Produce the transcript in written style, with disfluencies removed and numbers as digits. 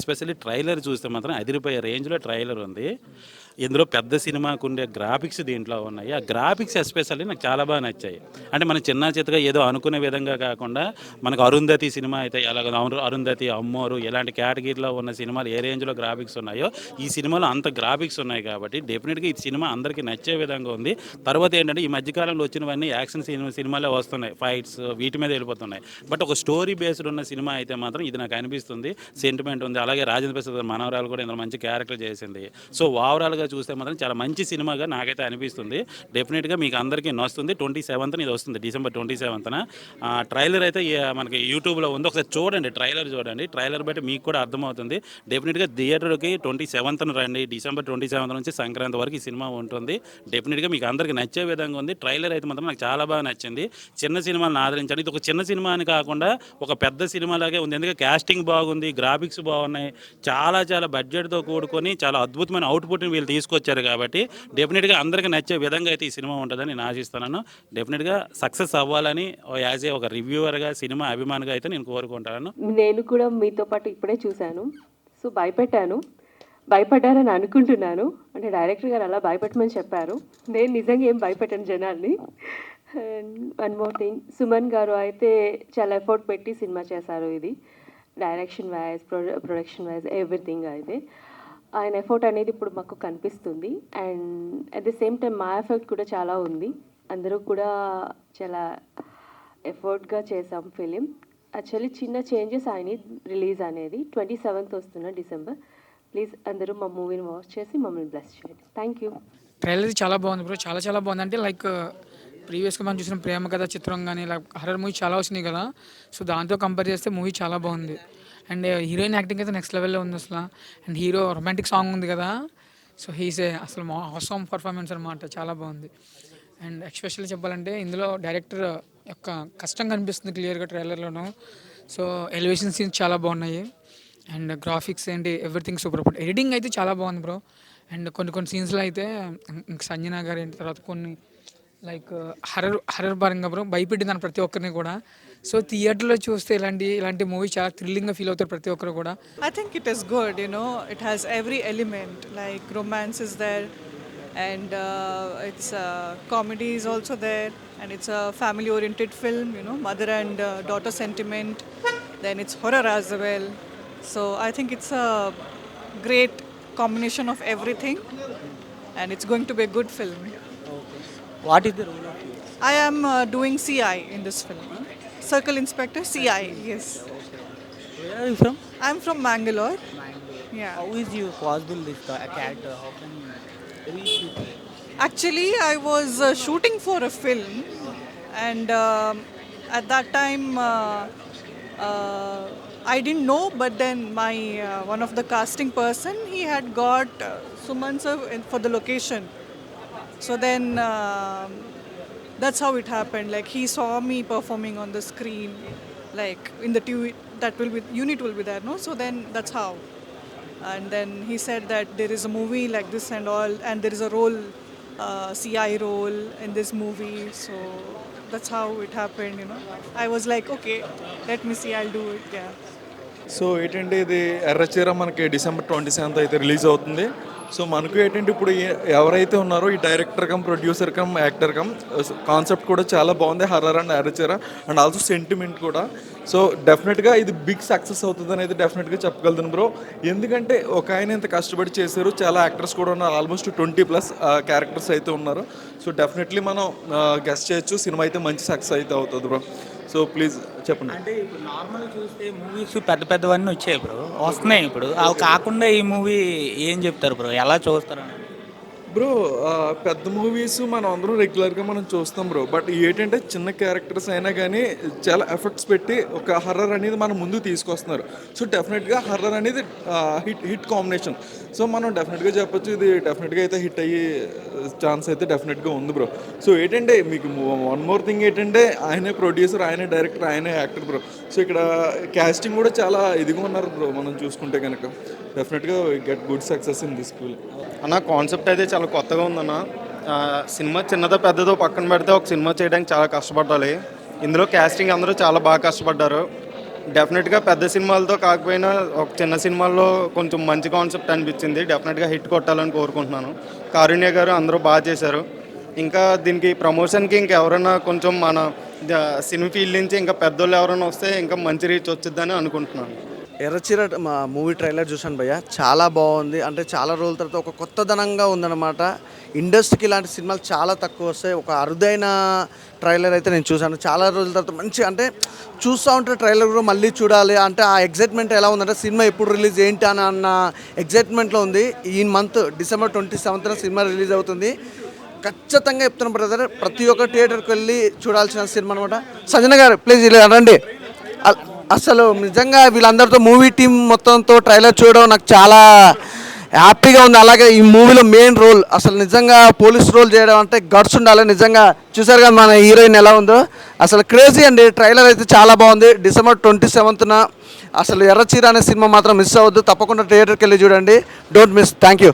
Especially trailer చూస్తే మాత్రం అదిరిపోయే రేంజ్‌లో ట్రైలర్ ఉంది. ఇందులో పెద్ద సినిమాకుండే గ్రాఫిక్స్ దీంట్లో ఉన్నాయి. ఆ గ్రాఫిక్స్ ఎస్పెషల్లీ నాకు చాలా బాగా నచ్చాయి. అంటే మనం చిన్నా చితకా ఏదో అనుకునే విధంగా కాకుండా మనకు 'అరుంధతి' సినిమా అయితే ఎలాగ 'అరుంధతి', 'అమ్మోరు' ఇలాంటి కేటగిరీలో ఉన్న సినిమాలు ఏ రేంజ్‌లో గ్రాఫిక్స్ ఉన్నాయో, ఈ సినిమాలో అంత గ్రాఫిక్స్ ఉన్నాయి కాబట్టి డెఫినిట్‌గా ఈ సినిమా అందరికీ నచ్చే విధంగా ఉంది. తర్వాత ఏంటంటే ఈ మధ్య కాలంలో వచ్చినవన్నీ యాక్షన్ సినిమాలే వస్తున్నాయి. ఫైట్స్ వీటి మీద వెళ్ళిపోతున్నాయి. బట్ ఒక స్టోరీ బేస్డ్ ఉన్న సినిమా అయితే మాత్రం ఇది నాకు అనిపిస్తుంది. సెంటిమెంట్ ఉంది. అలాగే రాజేంద్ర ప్రసాద్ గారి మనవరాలు కూడా ఇందులో మంచి క్యారెక్టర్ చేసింది. సో ఓవరాల్‌గా చూస్తే మాత్రం చాలా మంచి సినిమాగా నాకైతే అనిపిస్తుంది. డెఫినిట్‌గా మీకు అందరికీ నచ్చుతుంది. 27న ఇది వస్తుంది. డిసెంబర్ 27న. ట్రైలర్ అయితే మనకి యూట్యూబ్‌లో ఉంది. ఒకసారి చూడండి. ట్రైలర్ చూడండి. ట్రైలర్ బట్టి మీకు కూడా అర్థమవుతుంది. డెఫినిట్‌గా థియేటర్‌కి 27న రండి. డిసెంబర్ 27 నుంచి సంక్రాంతి వరకు ఈ సినిమా ఉంటుంది. డెఫినిట్‌గా మీకు అందరికీ నచ్చే విధంగా ఉంది. ట్రైలర్ అయితే మాత్రం నాకు చాలా బాగా నచ్చింది. చిన్న సినిమాలను ఆదరించండి. ఇది ఒక చిన్న సినిమా అని కాకుండా ఒక పెద్ద సినిమాలాగే ఉంది. ఎందుకంటే కాస్టింగ్ బాగుంది, గ్రాఫిక్స్ బాగున్నాయి. చాలా చాలా బడ్జెట్‌తో కూడుకొని చాలా అద్భుతమైన అవుట్‌పుట్‌ని వీళ్ళు తీసుకొచ్చారు కాబట్టి డెఫినెట్‌గా అందరికీ నచ్చే విధంగా అయితే ఈ సినిమా ఉంటుందని నేను ఆశిస్తున్నాను. డెఫినెట్‌గా సక్సెస్ అవ్వాలని యాజ్ ఏ ఒక రివ్యూవర్‌గా, సినిమా అభిమానిగా అయితే నేను కోరుకుంటాను. నేను కూడా మీతో పాటు ఇప్పుడే చూశాను. సో భయపెట్టాను. భయపడ్డారని అనుకుంటున్నాను. అంటే డైరెక్టర్ గారు అలా భయపెట్టమని చెప్పారు. నేను నిజంగా ఏం భయపెట్టను జనాల్ని. And one more thing, Suman గారు అయితే చాలా ఎఫర్ట్ పెట్టి సినిమా చేశారు ఇది. Direction wise, production wise everything అయితే. ఆయన ఎఫర్ట్ అనేది ఇప్పుడు మాకు కనిపిస్తుంది. And at the same time మా ఎఫర్ట్ కూడా చాలా ఉంది. అందరూ కూడా చాలా ఎఫర్ట్గా చేసాం ఫిలిం. యాక్చువల్లీ చిన్న చేంజెస్ అయినాయి రిలీజ్ అనేది. 27th వస్తున్న డిసెంబర్. ప్లీజ్ అందరూ మా మూవీని వాచ్ చేసి మమ్మల్ని బ్లెస్ చేయండి. Thank you. ట్రైలర్ చాలా బాగుంది బ్రో. చాలా చాలా బాగుంది. అంటే లైక్ ప్రీవియస్గా మనం చూసిన ప్రేమ కథ చిత్రం కానీ ఇలా హర్రర్ మూవీ చాలా వచ్చినాయి కదా. సో దాంతో కంపేర్ చేస్తే మూవీ చాలా బాగుంది. అండ్ హీరోయిన్ యాక్టింగ్ అయితే నెక్స్ట్ లెవెల్లో ఉంది అసలు. అండ్ హీరో రొమాంటిక్ సాంగ్ ఉంది కదా. సో హీసే అసలు ఆసమ్ పర్ఫార్మెన్స్ అనమాట. చాలా బాగుంది. అండ్ ఎస్పెషల్లీ చెప్పాలంటే ఇందులో డైరెక్టర్ యొక్క కష్టం కనిపిస్తుంది క్లియర్గా ట్రైలర్లోనూ. సో ఎలివేషన్ సీన్స్ చాలా బాగున్నాయి. అండ్ గ్రాఫిక్స్ ఏంటి ఎవ్రీథింగ్ సూపర్. ఎడిటింగ్ అయితే చాలా బాగుంది బ్రో. అండ్ కొన్ని సీన్స్లో అయితే సంజన గారు ఏంటి తర్వాత కొన్ని లైక్ హర్రర్ పరంగా బ్రో భయపెట్టిందని ప్రతి ఒక్కరిని కూడా. సో థియేటర్లో చూస్తే ఇలాంటి మూవీ చాలా థ్రిల్లింగ్గా ఫీల్ అవుతారు ప్రతి ఒక్కరు కూడా. I think it is good, it has every element, like romance is there, and it's comedy is also there, and it's a family oriented film, mother and daughter sentiment, then it's horror as well. So I think it's a great combination of everything, and it's going to be a good film. What is the role of you? I am doing CI in this film. Circle Inspector CI, yes. Where are you from? I'm from Mangalore. Yeah. How is you possible this character? How can you reach it? Actually, I was shooting for a film, and at that time I didn't know. But then my one of the casting person, he had got Suman sir for the location. So then that's how it happened. Like he saw me performing on the screen, like in the TV that will be unit will be there, no? So then that's how. And then he said that there is a movie like this and all, and there is a role, CI role in this movie. So that's how it happened. I was like, okay, let me see, I'll do it. Yeah. So ఏంటంటే ఇది ఎర్రచీర మనకి December 27th అయితే release అవుతుంది. So మనకు ఏంటంటే ఇప్పుడు ఎవరైతే ఉన్నారో ఈ director cum producer cum actor cum concept కూడా చాలా బాగుంది. Horror and Erracheera and also sentiment కూడా. సో డెఫినెట్గా ఇది బిగ్ సక్సెస్ అవుతుంది అనేది డెఫినెట్గా చెప్పగలుగుతాను బ్రో. ఎందుకంటే ఒక ఆయన ఇంత కష్టపడి చేశారు. చాలా యాక్టర్స్ కూడా ఉన్నారు. ఆల్మోస్ట్ 20+ క్యారెక్టర్స్ అయితే ఉన్నారు. సో డెఫినెట్లీ మనం గెస్ట్ చేయొచ్చు. సినిమా అయితే మంచి సక్సెస్ అయితే అవుతుంది బ్రో. సో ప్లీజ్ చెప్పండి. అంటే ఇప్పుడు నార్మల్ చూస్తే మూవీస్ పెద్దవన్నీ వచ్చాయి బ్రో, వస్తున్నాయి. ఇప్పుడు అవి కాకుండా ఈ మూవీ ఏం చెప్తారు బ్రో, ఎలా చూస్తారు? బ్రో పెద్ద మూవీస్ మనం అందరం రెగ్యులర్గా మనం చూస్తాం బ్రో. బట్ ఏంటంటే చిన్న క్యారెక్టర్స్ అయినా కానీ చాలా ఎఫర్ట్స్ పెట్టి ఒక హర్రర్ అనేది మనం ముందు తీసుకొస్తున్నారు. సో డెఫినెట్గా హర్రర్ అనేది హిట్ కాంబినేషన్. సో మనం డెఫినెట్గా చెప్పొచ్చు ఇది డెఫినెట్గా అయితే హిట్ అయ్యే ఛాన్స్ అయితే డెఫినెట్గా ఉంది బ్రో. సో ఏంటంటే మీకు వన్ మోర్ థింగ్ ఏంటంటే ఆయనే ప్రొడ్యూసర్, ఆయనే డైరెక్టర్, ఆయనే యాక్టర్ బ్రో. సో ఇక్కడ క్యాస్టింగ్ కూడా చాలా ఇదిగా ఉన్నారు బ్రో. మనం చూసుకుంటే కనుక డెఫినెట్గా get good success in this film. అన్న కాన్సెప్ట్ అయితే చాలా కొత్తగా ఉందన్న. సినిమా చిన్నదో పెద్దదో పక్కన పెడితే ఒక సినిమా చేయడానికి చాలా కష్టపడాలి. ఇందులో క్యాస్టింగ్ అందరూ చాలా బాగా కష్టపడ్డారు. డెఫినెట్గా పెద్ద సినిమాలతో కాకపోయినా ఒక చిన్న సినిమాల్లో కొంచెం మంచి కాన్సెప్ట్ అనిపించింది. డెఫినెట్గా హిట్ కొట్టాలని కోరుకుంటున్నాను. కారుణ్య గారు అందరూ బాగా చేశారు. ఇంకా దీనికి ప్రమోషన్కి ఇంకెవరైనా కొంచెం మన సినిమా ఫీల్డ్ నుంచి ఇంకా పెద్దోళ్ళు ఎవరైనా వస్తే ఇంకా మంచి రీచ్ వచ్చిద్దని అనుకుంటున్నాను. ఎర్రచీర మా మూవీ ట్రైలర్ చూశాను భయ్య, చాలా బాగుంది. అంటే చాలా రోజుల తర్వాత ఒక కొత్తదనంగా ఉందన్నమాట. ఇండస్ట్రీకి ఇలాంటి సినిమాలు చాలా తక్కువ వస్తాయి. ఒక అరుదైన ట్రైలర్ అయితే నేను చూశాను. చాలా రోజుల తర్వాత మంచి అంటే చూస్తూ ఉంటే ట్రైలర్ కూడా మళ్ళీ చూడాలి అంటే ఆ ఎగ్జైట్మెంట్ ఎలా ఉందంటే సినిమా ఎప్పుడు రిలీజ్ ఏంటి అని అన్న ఎగ్జైట్మెంట్లో ఉంది. ఈ month December 27th cinema release అవుతుంది. ఖచ్చితంగా చెప్తున్నాను బ్రదర్, ప్రతి ఒక్క థియేటర్కి వెళ్ళి చూడాల్సిన సినిమా అనమాట. సంజన గారు ప్లీజ్ ఇలా రండి. అసలు నిజంగా వీళ్ళందరితో మూవీ టీం మొత్తంతో ట్రైలర్ చూడడం నాకు చాలా హ్యాపీగా ఉంది. అలాగే ఈ మూవీలో మెయిన్ రోల్ అసలు నిజంగా పోలీస్ రోల్ చేయడం అంటే గట్స్ ఉండాలి. నిజంగా చూసారు కదా మన హీరోయిన్ ఎలా ఉందో, అసలు క్రేజీ అండి. ట్రైలర్ అయితే చాలా బాగుంది. December 27th అసలు ఎర్రచీర అనే సినిమా మాత్రం మిస్ అవ్వద్దు. తప్పకుండా థియేటర్కి వెళ్ళి చూడండి. Don't miss. Thank you.